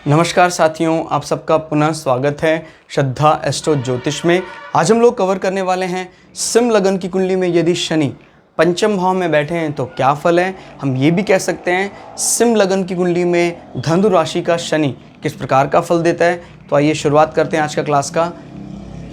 नमस्कार साथियों, आप सबका पुनः स्वागत है श्रद्धा एस्ट्रो ज्योतिष में। आज हम लोग कवर करने वाले हैं सिंह लगन की कुंडली में यदि शनि पंचम भाव में बैठे हैं तो क्या फल है। हम ये भी कह सकते हैं सिंह लगन की कुंडली में धनु राशि का शनि किस प्रकार का फल देता है। तो आइए शुरुआत करते हैं आज का क्लास का।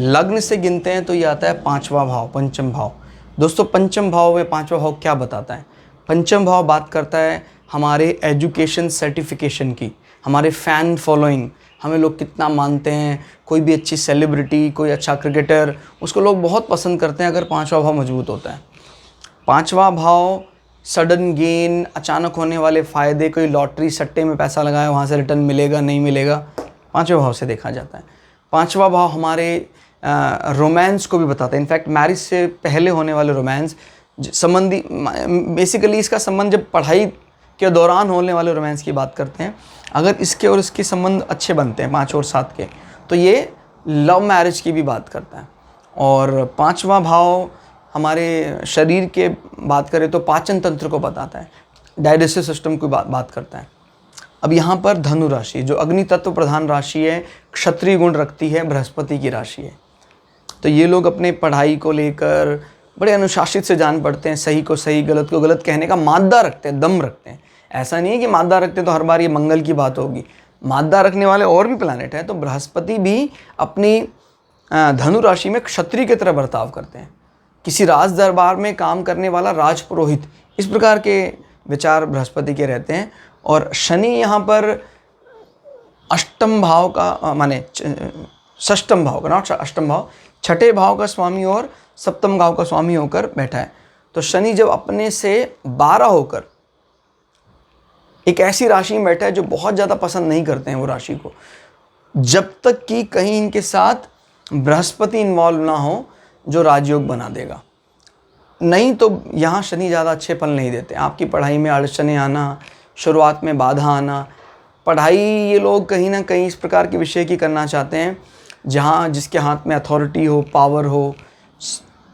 लग्न से गिनते हैं तो ये आता है पाँचवा भाव, पंचम भाव। दोस्तों, पंचम भाव में पाँचवा भाव क्या बताता है? पंचम भाव बात करता है हमारे एजुकेशन सर्टिफिकेशन की, हमारे फ़ैन फॉलोइंग, हमें लोग कितना मानते हैं। कोई भी अच्छी सेलिब्रिटी, कोई अच्छा क्रिकेटर, उसको लोग बहुत पसंद करते हैं अगर पाँचवा भाव मजबूत होता है। पाँचवा भाव सडन गेन, अचानक होने वाले फ़ायदे, कोई लॉटरी सट्टे में पैसा लगाया वहाँ से रिटर्न मिलेगा नहीं मिलेगा, पाँचवें भाव से देखा जाता है। पाँचवा भाव हमारे रोमांस को भी बताता है। इनफैक्ट मैरिज से पहले होने वाले रोमांस संबंधी, बेसिकली इसका संबंध जब पढ़ाई के दौरान होने वाले रोमांस की बात करते हैं, अगर इसके और इसके संबंध अच्छे बनते हैं 5 और 7 के, तो ये लव मैरिज की भी बात करता है। और पाँचवा भाव हमारे शरीर के बात करें तो पाचन तंत्र को बताता है, डाइजेस्टिव सिस्टम की बात करता है। अब यहाँ पर धनु राशि जो अग्नि तत्व प्रधान राशि है, क्षत्रिय गुण रखती है, बृहस्पति की राशि है, तो ये लोग अपने पढ़ाई को लेकर बड़े अनुशासित से जान पड़ते हैं। सही को सही, गलत को गलत कहने का मादा रखते हैं, दम रखते हैं। ऐसा नहीं है कि मादा रखते तो हर बार ये मंगल की बात होगी। मादा रखने वाले और भी प्लैनेट हैं, तो बृहस्पति भी अपनी धनु राशि में क्षत्रिय की तरह बर्ताव करते हैं। किसी राज दरबार में काम करने वाला राजपुरोहित, इस प्रकार के विचार बृहस्पति के रहते हैं। और शनि यहाँ पर अष्टम भाव का, माने षष्टम भाव का, नॉट अष्टम भाव, छठे भाव का स्वामी और सप्तम भाव का स्वामी होकर बैठा है। तो शनि जब अपने से 12 होकर एक ऐसी राशि में बैठा है जो बहुत ज़्यादा पसंद नहीं करते हैं वो राशि को, जब तक कि कहीं इनके साथ बृहस्पति इन्वॉल्व ना हो जो राजयोग बना देगा। नहीं तो यहाँ शनि ज़्यादा अच्छे फल नहीं देते। आपकी पढ़ाई में अड़चने आना, शुरुआत में बाधा आना, पढ़ाई ये लोग कहीं ना कहीं इस प्रकार के विषय की करना चाहते हैं जहाँ जिसके हाथ में अथॉरिटी हो, पावर हो,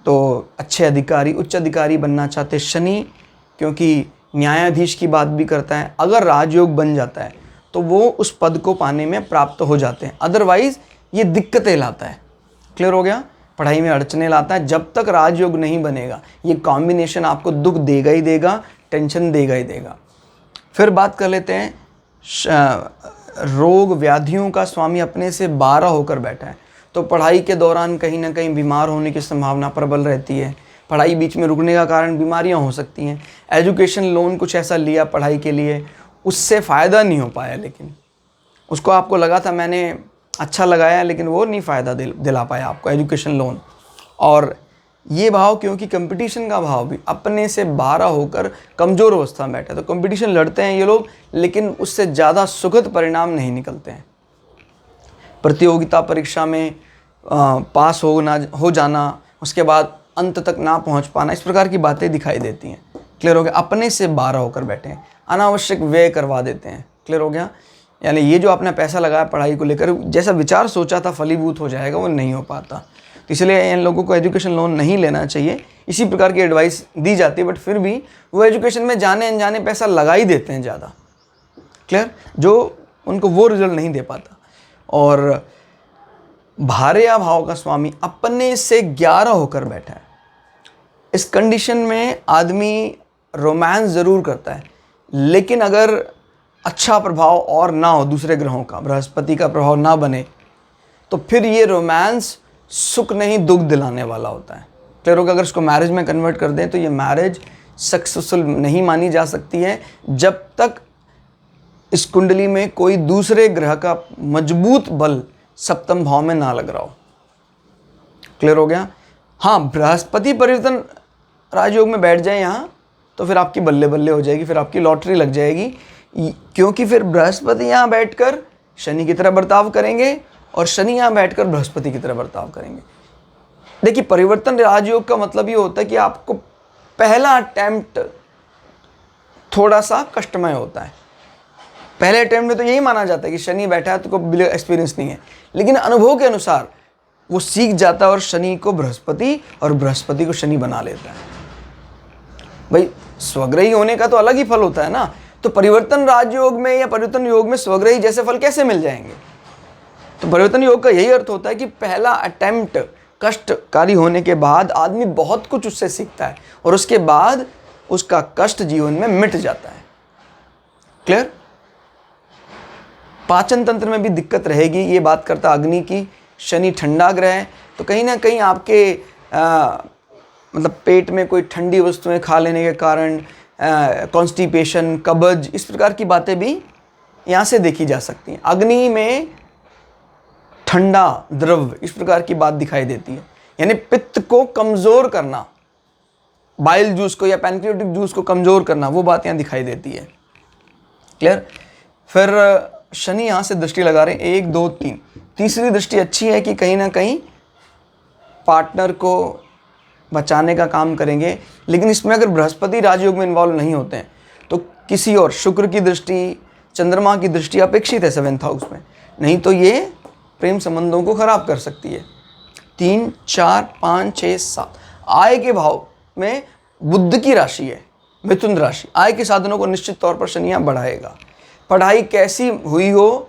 तो अच्छे अधिकारी, उच्च अधिकारी बनना चाहते शनि, क्योंकि न्यायाधीश की बात भी करता है। अगर राजयोग बन जाता है तो वो उस पद को पाने में प्राप्त हो जाते हैं, अदरवाइज़ ये दिक्कतें लाता है। क्लियर हो गया? पढ़ाई में अड़चने लाता है। जब तक राजयोग नहीं बनेगा ये कॉम्बिनेशन आपको दुख देगा ही देगा, टेंशन देगा ही देगा। फिर बात कर लेते हैं रोग व्याधियों का स्वामी अपने से 12 होकर बैठा है, तो पढ़ाई के दौरान कहीं ना कहीं बीमार होने की संभावना प्रबल रहती है। पढ़ाई बीच में रुकने का कारण बीमारियां हो सकती हैं। एजुकेशन लोन कुछ ऐसा लिया पढ़ाई के लिए, उससे फ़ायदा नहीं हो पाया, लेकिन उसको आपको लगा था मैंने अच्छा लगाया, लेकिन वो नहीं फ़ायदा दिला पाया आपको एजुकेशन लोन। और ये भाव, क्योंकि कंपटीशन का भाव भी अपने से 12 होकर कमज़ोर अवस्था में बैठा है, तो कंपटीशन लड़ते हैं ये लोग, लेकिन उससे ज़्यादा सुखद परिणाम नहीं निकलते हैं। प्रतियोगिता परीक्षा में पास हो जाना, उसके बाद अंत तक ना पहुंच पाना, इस प्रकार की बातें दिखाई देती हैं। क्लियर हो गया? अपने से 12 होकर बैठे हैं, अनावश्यक व्यय करवा देते हैं। क्लियर हो गया? यानी ये जो आपने पैसा लगाया पढ़ाई को लेकर, जैसा विचार सोचा था फलीभूत हो जाएगा, वो नहीं हो पाता। तो इसलिए इन लोगों को एजुकेशन लोन नहीं लेना चाहिए। इसी प्रकार की एडवाइस दी जाती है, बट फिर भी वो एजुकेशन में जाने अनजाने पैसा लगा ही देते हैं ज़्यादा। क्लियर? जो उनको वो रिजल्ट नहीं दे पाता। और भार्या भाव का स्वामी अपने से 11 होकर बैठा है। इस कंडीशन में आदमी रोमांस ज़रूर करता है, लेकिन अगर अच्छा प्रभाव और ना हो दूसरे ग्रहों का, बृहस्पति का प्रभाव ना बने, तो फिर ये रोमांस सुख नहीं दुख दिलाने वाला होता है। क्लियर होगा? अगर इसको मैरिज में कन्वर्ट कर दें तो ये मैरिज सक्सेसफुल नहीं मानी जा सकती है जब तक इस कुंडली में कोई दूसरे ग्रह का मजबूत बल सप्तम भाव में ना लग रहा हो। क्लियर हो गया? हाँ, बृहस्पति परिवर्तन राजयोग में बैठ जाए यहाँ, तो फिर आपकी बल्ले बल्ले हो जाएगी, फिर आपकी लॉटरी लग जाएगी, क्योंकि फिर बृहस्पति यहाँ बैठकर शनि की तरह बर्ताव करेंगे और शनि यहाँ बैठकर बृहस्पति की तरह बर्ताव करेंगे। देखिए, परिवर्तन राजयोग का मतलब ये होता है कि आपको पहला अटेम्प्ट थोड़ा सा कष्टमय होता है। पहले अटेम्प्ट में तो यही माना जाता है कि शनि बैठा है तो कोई एक्सपीरियंस नहीं है, लेकिन अनुभव के अनुसार वो सीख जाता है और शनि को बृहस्पति और बृहस्पति को शनि बना लेता है। भाई, स्वग्रही होने का तो अलग ही फल होता है ना। तो परिवर्तन राजयोग में या परिवर्तन योग में स्वग्रही जैसे फल कैसे मिल जाएंगे? तो परिवर्तन योग का यही अर्थ होता है कि पहला अटेम्प्ट कष्टकारी होने के बाद आदमी बहुत कुछ उससे सीखता है और उसके बाद उसका कष्ट जीवन में मिट जाता है। क्लियर? पाचन तंत्र में भी दिक्कत रहेगी, ये बात करता अग्नि की। शनि ठंडा ग्रह है, तो कहीं ना कहीं आपके मतलब पेट में कोई ठंडी वस्तुएं खा लेने के कारण कॉन्स्टिपेशन, कब्ज, इस प्रकार की बातें भी यहाँ से देखी जा सकती हैं। अग्नि में ठंडा द्रव्य, इस प्रकार की बात दिखाई देती है, यानी पित्त को कमज़ोर करना, बाइल जूस को या पैनक्रियाटिक जूस को कमज़ोर करना, वो बात यहाँ दिखाई देती है। क्लियर? फिर शनि यहाँ से दृष्टि लगा रहे हैं, 1 2 3। तीसरी दृष्टि अच्छी है कि कहीं ना कहीं पार्टनर को बचाने का काम करेंगे, लेकिन इसमें अगर बृहस्पति राजयोग में इन्वॉल्व नहीं होते हैं तो किसी और, शुक्र की दृष्टि, चंद्रमा की दृष्टि अपेक्षित है 7th हाउस में, नहीं तो ये प्रेम संबंधों को खराब कर सकती है। 3 4 5 6 7 आय के भाव में बुध की राशि है, मिथुन राशि। आय के साधनों को निश्चित तौर पर शनि यहाँ बढ़ाएगा। पढ़ाई कैसी हुई हो,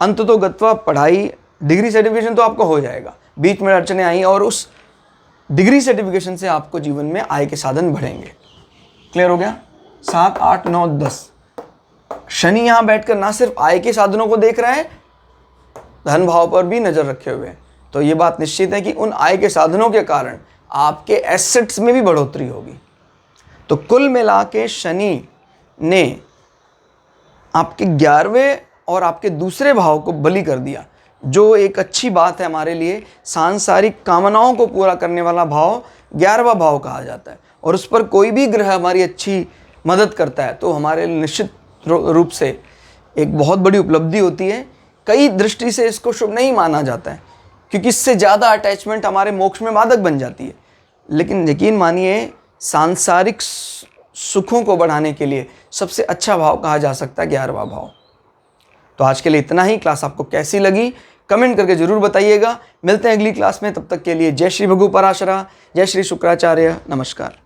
अंत तो गत्वा पढ़ाई, डिग्री सर्टिफिकेशन तो आपको हो जाएगा, बीच में अड़चने आई और उस डिग्री सर्टिफिकेशन से आपको जीवन में आय के साधन बढ़ेंगे। क्लियर हो गया? 7 8 9 10 शनि यहाँ बैठकर ना सिर्फ आय के साधनों को देख रहा है, धन भाव पर भी नजर रखे हुए हैं। तो ये बात निश्चित है कि उन आय के साधनों के कारण आपके एसेट्स में भी बढ़ोतरी होगी। तो कुल मिला के शनि ने आपके 11वें और आपके दूसरे भाव को बलि कर दिया, जो एक अच्छी बात है हमारे लिए। सांसारिक कामनाओं को पूरा करने वाला भाव 11वां भाव कहा जाता है, और उस पर कोई भी ग्रह हमारी अच्छी मदद करता है तो हमारे निश्चित रूप से एक बहुत बड़ी उपलब्धि होती है। कई दृष्टि से इसको शुभ नहीं माना जाता है, क्योंकि इससे ज़्यादा अटैचमेंट हमारे मोक्ष में बाधक बन जाती है। लेकिन यकीन मानिए, सांसारिक सुखों को बढ़ाने के लिए सबसे अच्छा भाव कहा जा सकता है 11वां भाव। तो आज के लिए इतना ही। क्लास आपको कैसी लगी कमेंट करके जरूर बताइएगा। मिलते हैं अगली क्लास में, तब तक के लिए जय श्री भृगु पराशरा, जय श्री शुक्राचार्य, नमस्कार।